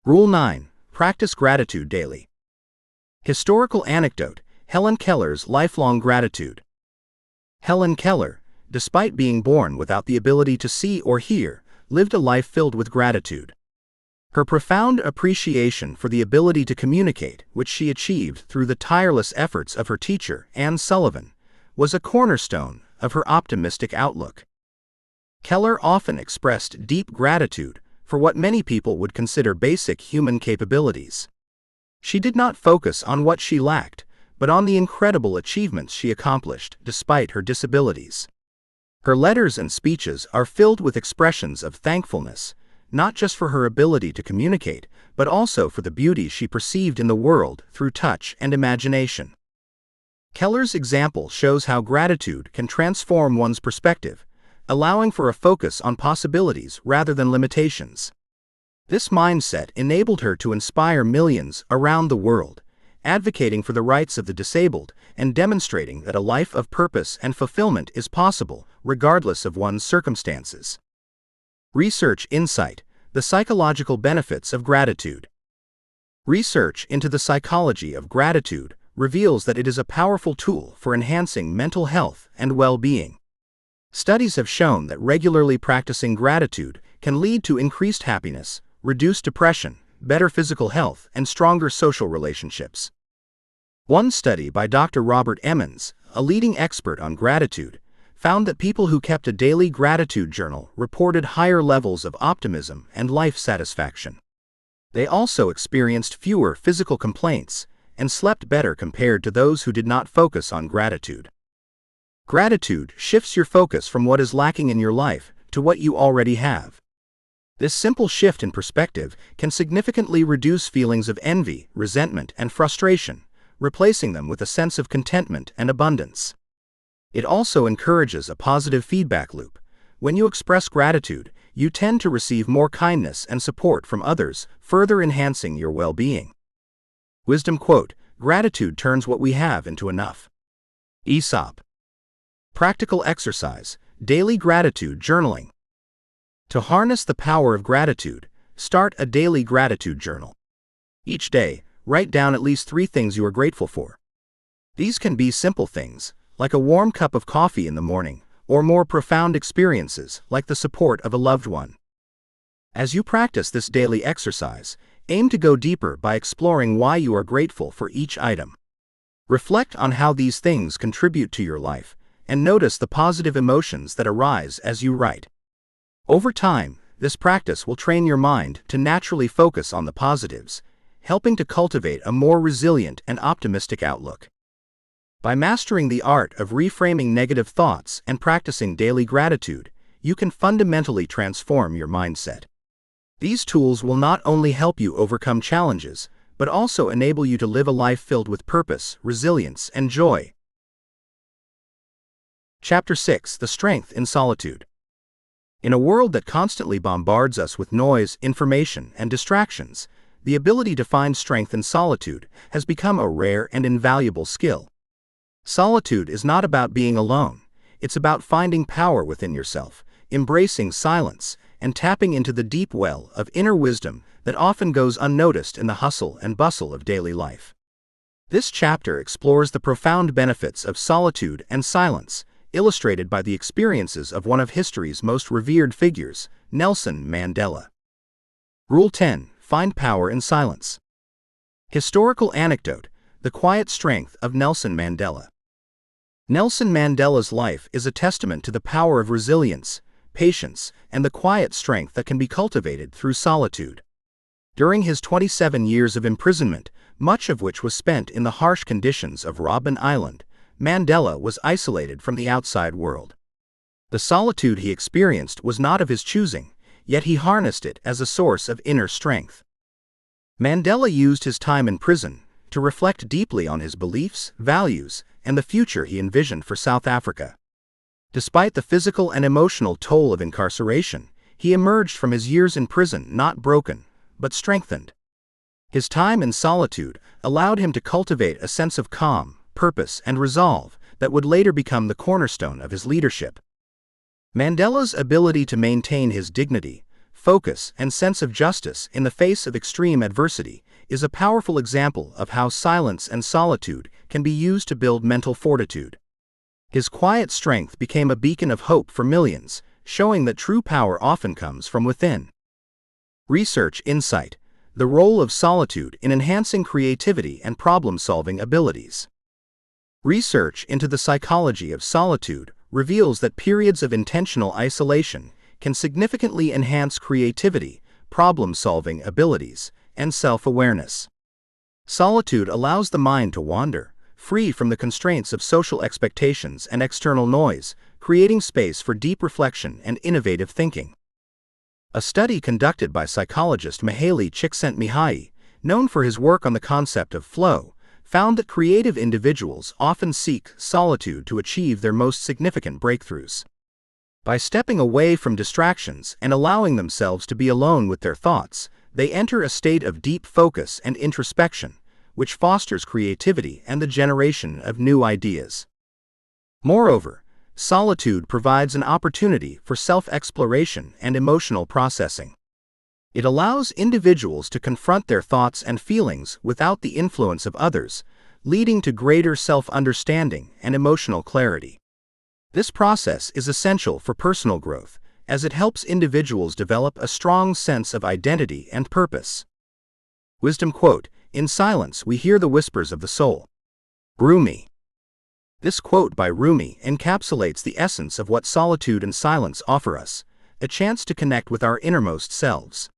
Rule 9. Practice gratitude daily. Historical anecdote: Helen Keller's lifelong gratitude. Helen Keller, despite being born without the ability to see or hear, lived a life filled with gratitude. Her profound appreciation for the ability to communicate, which she achieved through the tireless efforts of her teacher, Anne Sullivan, was a cornerstone of her optimistic outlook. Keller often expressed deep gratitude for what many people would consider basic human capabilities. She did not focus on what she lacked, but on the incredible achievements she accomplished despite her disabilities. Her letters and speeches are filled with expressions of thankfulness, not just for her ability to communicate, but also for the beauty she perceived in the world through touch and imagination. Keller's example shows how gratitude can transform one's perspective, allowing for a focus on possibilities rather than limitations. This mindset enabled her to inspire millions around the world, advocating for the rights of the disabled and demonstrating that a life of purpose and fulfillment is possible, regardless of one's circumstances. Research insight: the psychological benefits of gratitude. Research into the psychology of gratitude reveals that it is a powerful tool for enhancing mental health and well-being. Studies have shown that regularly practicing gratitude can lead to increased happiness, reduced depression, better physical health, and stronger social relationships. One study by Dr. Robert Emmons, a leading expert on gratitude, found that people who kept a daily gratitude journal reported higher levels of optimism and life satisfaction. They also experienced fewer physical complaints and slept better compared to those who did not focus on gratitude. Gratitude shifts your focus from what is lacking in your life to what you already have. This simple shift in perspective can significantly reduce feelings of envy, resentment, and frustration, replacing them with a sense of contentment and abundance. It also encourages a positive feedback loop. When you express gratitude, you tend to receive more kindness and support from others, further enhancing your well-being. Wisdom quote: "Gratitude turns what we have into enough." Aesop. Practical exercise: daily gratitude journaling. To harness the power of gratitude, start a daily gratitude journal. Each day, write down at least 3 things you are grateful for. These can be simple things, like a warm cup of coffee in the morning, or more profound experiences, like the support of a loved one. As you practice this daily exercise, aim to go deeper by exploring why you are grateful for each item. Reflect on how these things contribute to your life, and notice the positive emotions that arise as you write. Over time, this practice will train your mind to naturally focus on the positives, helping to cultivate a more resilient and optimistic outlook. By mastering the art of reframing negative thoughts and practicing daily gratitude, you can fundamentally transform your mindset. These tools will not only help you overcome challenges, but also enable you to live a life filled with purpose, resilience, and joy. Chapter 6: The Strength in Solitude. In a world that constantly bombards us with noise, information, and distractions, the ability to find strength in solitude has become a rare and invaluable skill. Solitude is not about being alone, it's about finding power within yourself, embracing silence, and tapping into the deep well of inner wisdom that often goes unnoticed in the hustle and bustle of daily life. This chapter explores the profound benefits of solitude and silence, illustrated by the experiences of one of history's most revered figures, Nelson Mandela. Rule 10: Find power in silence. Historical anecdote: the quiet strength of Nelson Mandela. Nelson Mandela's life is a testament to the power of resilience, patience, and the quiet strength that can be cultivated through solitude. During his 27 years of imprisonment, much of which was spent in the harsh conditions of Robben Island, Mandela was isolated from the outside world. The solitude he experienced was not of his choosing, yet he harnessed it as a source of inner strength. Mandela used his time in prison to reflect deeply on his beliefs, values, and the future he envisioned for South Africa. Despite the physical and emotional toll of incarceration, he emerged from his years in prison not broken, but strengthened. His time in solitude allowed him to cultivate a sense of calm, purpose, and resolve that would later become the cornerstone of his leadership. Mandela's ability to maintain his dignity, focus, and sense of justice in the face of extreme adversity is a powerful example of how silence and solitude can be used to build mental fortitude. His quiet strength became a beacon of hope for millions, showing that true power often comes from within. Research insight: the role of solitude in enhancing creativity and problem-solving abilities. Research into the psychology of solitude reveals that periods of intentional isolation can significantly enhance creativity, problem-solving abilities, and self-awareness. Solitude allows the mind to wander, free from the constraints of social expectations and external noise, creating space for deep reflection and innovative thinking. A study conducted by psychologist Mihaly Csikszentmihalyi, known for his work on the concept of flow, found that creative individuals often seek solitude to achieve their most significant breakthroughs. By stepping away from distractions and allowing themselves to be alone with their thoughts, they enter a state of deep focus and introspection, which fosters creativity and the generation of new ideas. Moreover, solitude provides an opportunity for self-exploration and emotional processing. It allows individuals to confront their thoughts and feelings without the influence of others, leading to greater self-understanding and emotional clarity. This process is essential for personal growth, as it helps individuals develop a strong sense of identity and purpose. Wisdom quote: "In silence we hear the whispers of the soul." Rumi. This quote by Rumi encapsulates the essence of what solitude and silence offer us, a chance to connect with our innermost selves.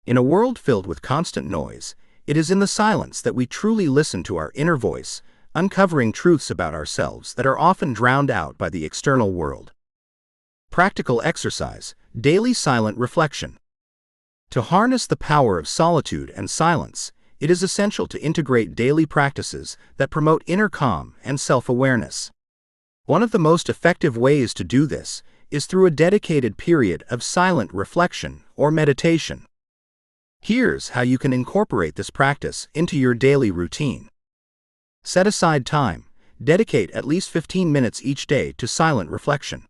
In a world filled with constant noise, it is in the silence that we truly listen to our inner voice, uncovering truths about ourselves that are often drowned out by the external world. Practical exercise: daily silent reflection. To harness the power of solitude and silence, it is essential to integrate daily practices that promote inner calm and self-awareness. One of the most effective ways to do this is through a dedicated period of silent reflection or meditation. Here's how you can incorporate this practice into your daily routine. Set aside time. Dedicate at least 15 minutes each day to silent reflection.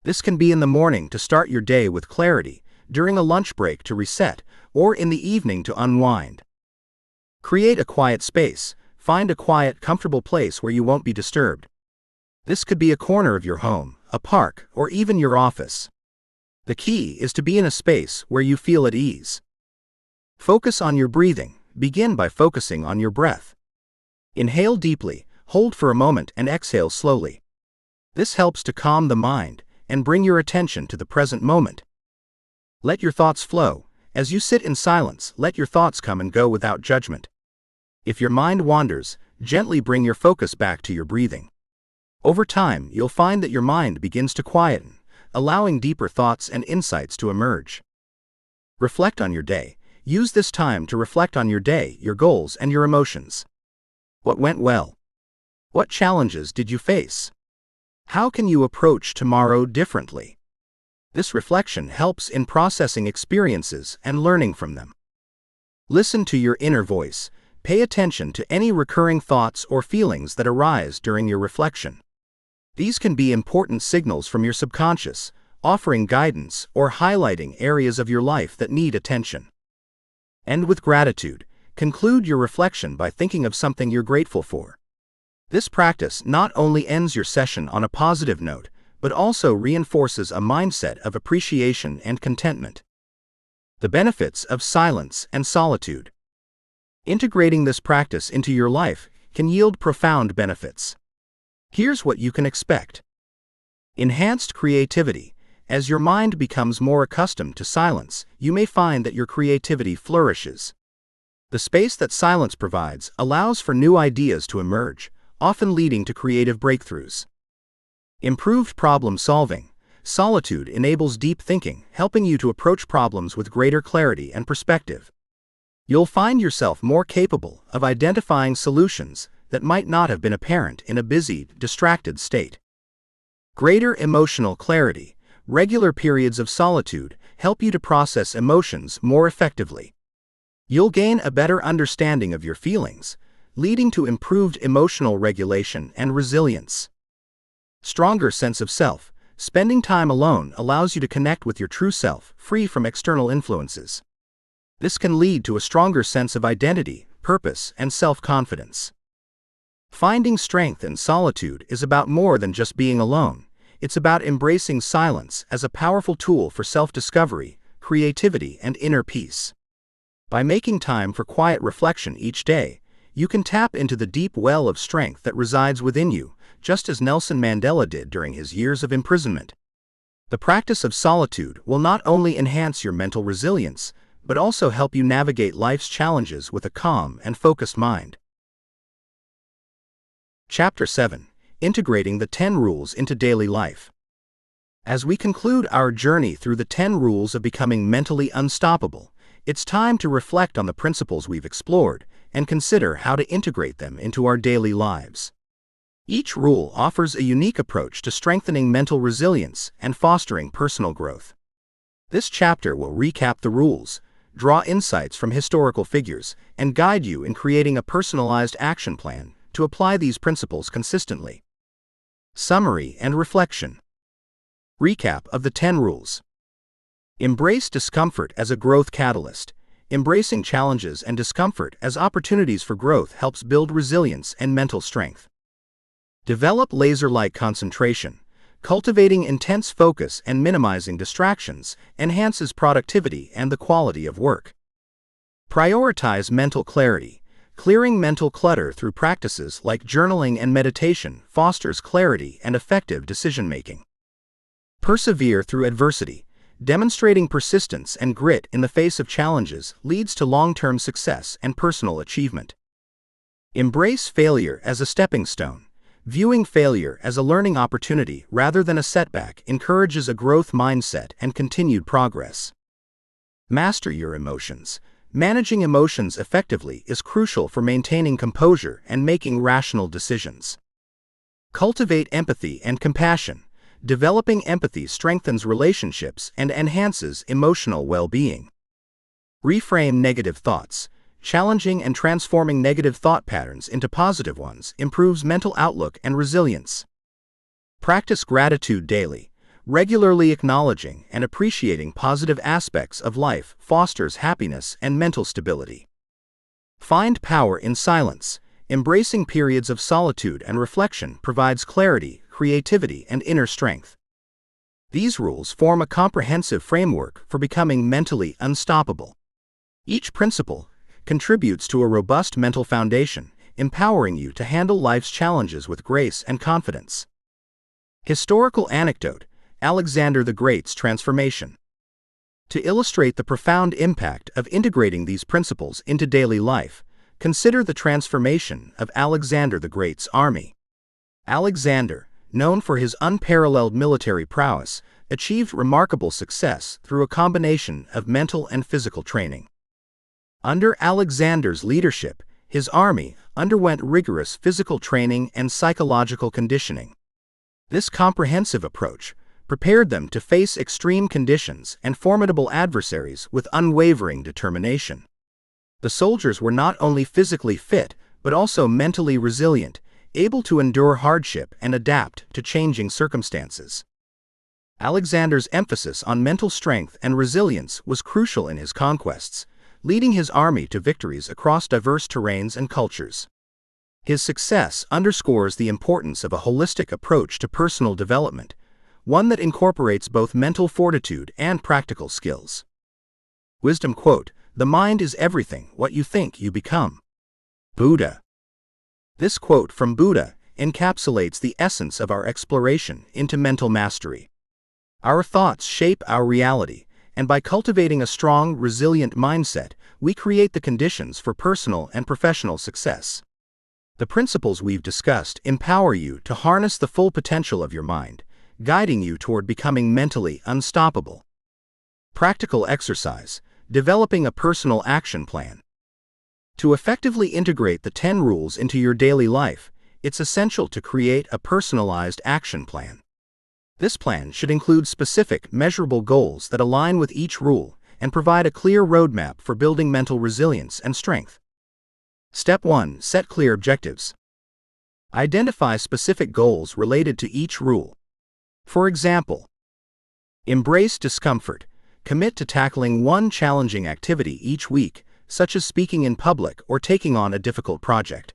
This can be in the morning to start your day with clarity, during a lunch break to reset, or in the evening to unwind. Create a quiet space. Find a quiet, comfortable place where you won't be disturbed. This could be a corner of your home, a park, or even your office. The key is to be in a space where you feel at ease. Focus on your breathing. Begin by focusing on your breath. Inhale deeply, hold for a moment, and exhale slowly. This helps to calm the mind and bring your attention to the present moment. Let your thoughts flow. As you sit in silence, let your thoughts come and go without judgment. If your mind wanders, gently bring your focus back to your breathing. Over time, you'll find that your mind begins to quieten, allowing deeper thoughts and insights to emerge. Reflect on your day. Use this time to reflect on your day, your goals, and your emotions. What went well? What challenges did you face? How can you approach tomorrow differently? This reflection helps in processing experiences and learning from them. Listen to your inner voice. Pay attention to any recurring thoughts or feelings that arise during your reflection. These can be important signals from your subconscious, offering guidance or highlighting areas of your life that need attention. End with gratitude. Conclude your reflection by thinking of something you're grateful for. This practice not only ends your session on a positive note, but also reinforces a mindset of appreciation and contentment. The benefits of silence and solitude. Integrating this practice into your life can yield profound benefits. Here's what you can expect. Enhanced creativity. As your mind becomes more accustomed to silence, you may find that your creativity flourishes. The space that silence provides allows for new ideas to emerge, often leading to creative breakthroughs. Improved problem solving. Solitude enables deep thinking, helping you to approach problems with greater clarity and perspective. You'll find yourself more capable of identifying solutions that might not have been apparent in a busy, distracted state. Greater emotional clarity. Regular periods of solitude help you to process emotions more effectively. You'll gain a better understanding of your feelings, leading to improved emotional regulation and resilience. Stronger sense of self. Spending time alone allows you to connect with your true self, free from external influences. This can lead to a stronger sense of identity, purpose, and self-confidence. Finding strength in solitude is about more than just being alone. It's about embracing silence as a powerful tool for self-discovery, creativity, and inner peace. By making time for quiet reflection each day, you can tap into the deep well of strength that resides within you, just as Nelson Mandela did during his years of imprisonment. The practice of solitude will not only enhance your mental resilience, but also help you navigate life's challenges with a calm and focused mind. Chapter 7. Integrating the 10 Rules into Daily Life. As we conclude our journey through the 10 rules of becoming mentally unstoppable, it's time to reflect on the principles we've explored and consider how to integrate them into our daily lives. Each rule offers a unique approach to strengthening mental resilience and fostering personal growth. This chapter will recap the rules, draw insights from historical figures, and guide you in creating a personalized action plan to apply these principles consistently. Summary and reflection. Recap of the 10 rules. Embrace discomfort as a growth catalyst. Embracing challenges and discomfort as opportunities for growth helps build resilience and mental strength. Develop laser-like concentration. Cultivating intense focus and minimizing distractions enhances productivity and the quality of work. Prioritize mental clarity. Clearing mental clutter through practices like journaling and meditation fosters clarity and effective decision-making. Persevere through adversity. Demonstrating persistence and grit in the face of challenges leads to long-term success and personal achievement. Embrace failure as a stepping stone. Viewing failure as a learning opportunity rather than a setback encourages a growth mindset and continued progress. Master your emotions. Managing emotions effectively is crucial for maintaining composure and making rational decisions. Cultivate empathy and compassion. Developing empathy strengthens relationships and enhances emotional well-being. Reframe negative thoughts. Challenging and transforming negative thought patterns into positive ones improves mental outlook and resilience. Practice gratitude daily. Regularly acknowledging and appreciating positive aspects of life fosters happiness and mental stability. Find power in silence. Embracing periods of solitude and reflection provides clarity, creativity, and inner strength. These rules form a comprehensive framework for becoming mentally unstoppable. Each principle contributes to a robust mental foundation, empowering you to handle life's challenges with grace and confidence. Historical anecdote: Alexander the Great's transformation. To illustrate the profound impact of integrating these principles into daily life, consider the transformation of Alexander the Great's army. Alexander, known for his unparalleled military prowess, achieved remarkable success through a combination of mental and physical training. Under Alexander's leadership, his army underwent rigorous physical training and psychological conditioning. This comprehensive approach prepared them to face extreme conditions and formidable adversaries with unwavering determination. The soldiers were not only physically fit, but also mentally resilient, able to endure hardship and adapt to changing circumstances. Alexander's emphasis on mental strength and resilience was crucial in his conquests, leading his army to victories across diverse terrains and cultures. His success underscores the importance of a holistic approach to personal development, one that incorporates both mental fortitude and practical skills. Wisdom quote: "The mind is everything what you think you become." Buddha. This quote from Buddha encapsulates the essence of our exploration into mental mastery. Our thoughts shape our reality, and by cultivating a strong, resilient mindset, we create the conditions for personal and professional success. The principles we've discussed empower you to harness the full potential of your mind, guiding you toward becoming mentally unstoppable. Practical exercise: developing a personal action plan. To effectively integrate the 10 rules into your daily life, it's essential to create a personalized action plan. This plan should include specific, measurable goals that align with each rule and provide a clear roadmap for building mental resilience and strength. Step 1. Set clear objectives. Identify specific goals related to each rule. For example, embrace discomfort. Commit to tackling one challenging activity each week, such as speaking in public or taking on a difficult project.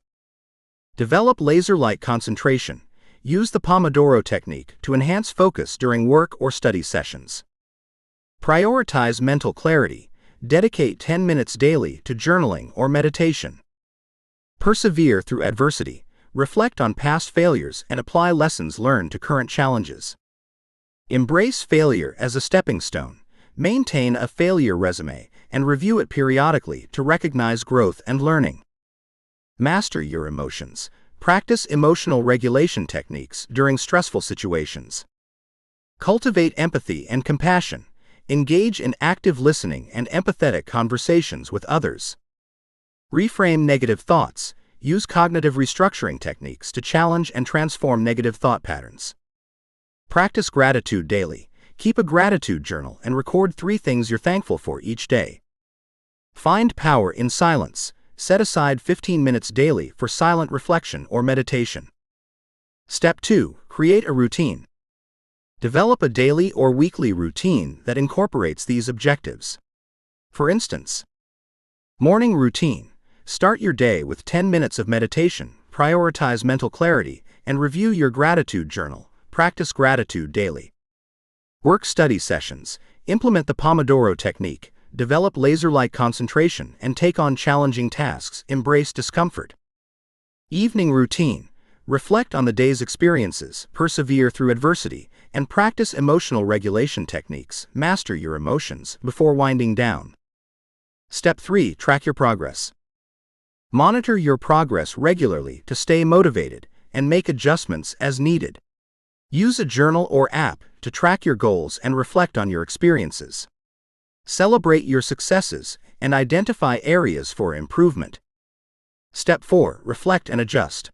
Develop laser-like concentration. Use the Pomodoro technique to enhance focus during work or study sessions. Prioritize mental clarity. Dedicate 10 minutes daily to journaling or meditation. Persevere through adversity. Reflect on past failures and apply lessons learned to current challenges. Embrace failure as a stepping stone. Maintain a failure resume and review it periodically to recognize growth and learning. Master your emotions. Practice emotional regulation techniques during stressful situations. Cultivate empathy and compassion. Engage in active listening and empathetic conversations with others. Reframe negative thoughts. Use cognitive restructuring techniques to challenge and transform negative thought patterns. Practice gratitude daily. Keep a gratitude journal and record 3 things you're thankful for each day. Find power in silence. Set aside 15 minutes daily for silent reflection or meditation. Step 2. Create a routine. Develop a daily or weekly routine that incorporates these objectives. For instance, morning routine. Start your day with 10 minutes of meditation, prioritize mental clarity, and review your gratitude journal. Practice gratitude daily. Work-study sessions. Implement the Pomodoro technique. Develop laser-like concentration and take on challenging tasks. Embrace discomfort. Evening routine. Reflect on the day's experiences, persevere through adversity, and practice emotional regulation techniques. Master your emotions before winding down. Step 3. Track your progress. Monitor your progress regularly to stay motivated and make adjustments as needed. Use a journal or app to track your goals and reflect on your experiences. Celebrate your successes and identify areas for improvement. Step 4. Reflect and adjust.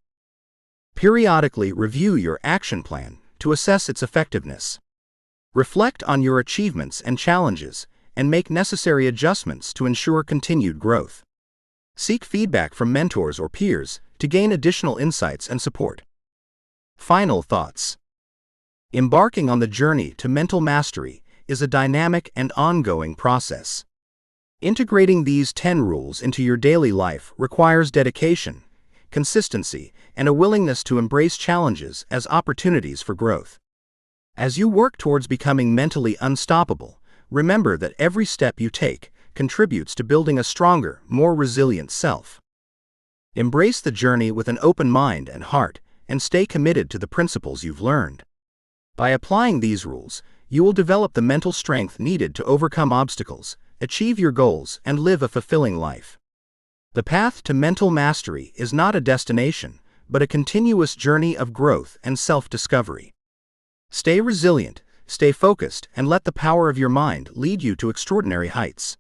Periodically review your action plan to assess its effectiveness. Reflect on your achievements and challenges and make necessary adjustments to ensure continued growth. Seek feedback from mentors or peers to gain additional insights and support. Final thoughts. Embarking on the journey to mental mastery is a dynamic and ongoing process. Integrating these 10 rules into your daily life requires dedication, consistency, and a willingness to embrace challenges as opportunities for growth. As you work towards becoming mentally unstoppable, remember that every step you take contributes to building a stronger, more resilient self. Embrace the journey with an open mind and heart, and stay committed to the principles you've learned. By applying these rules, you will develop the mental strength needed to overcome obstacles, achieve your goals, and live a fulfilling life. The path to mental mastery is not a destination, but a continuous journey of growth and self-discovery. Stay resilient, stay focused, and let the power of your mind lead you to extraordinary heights.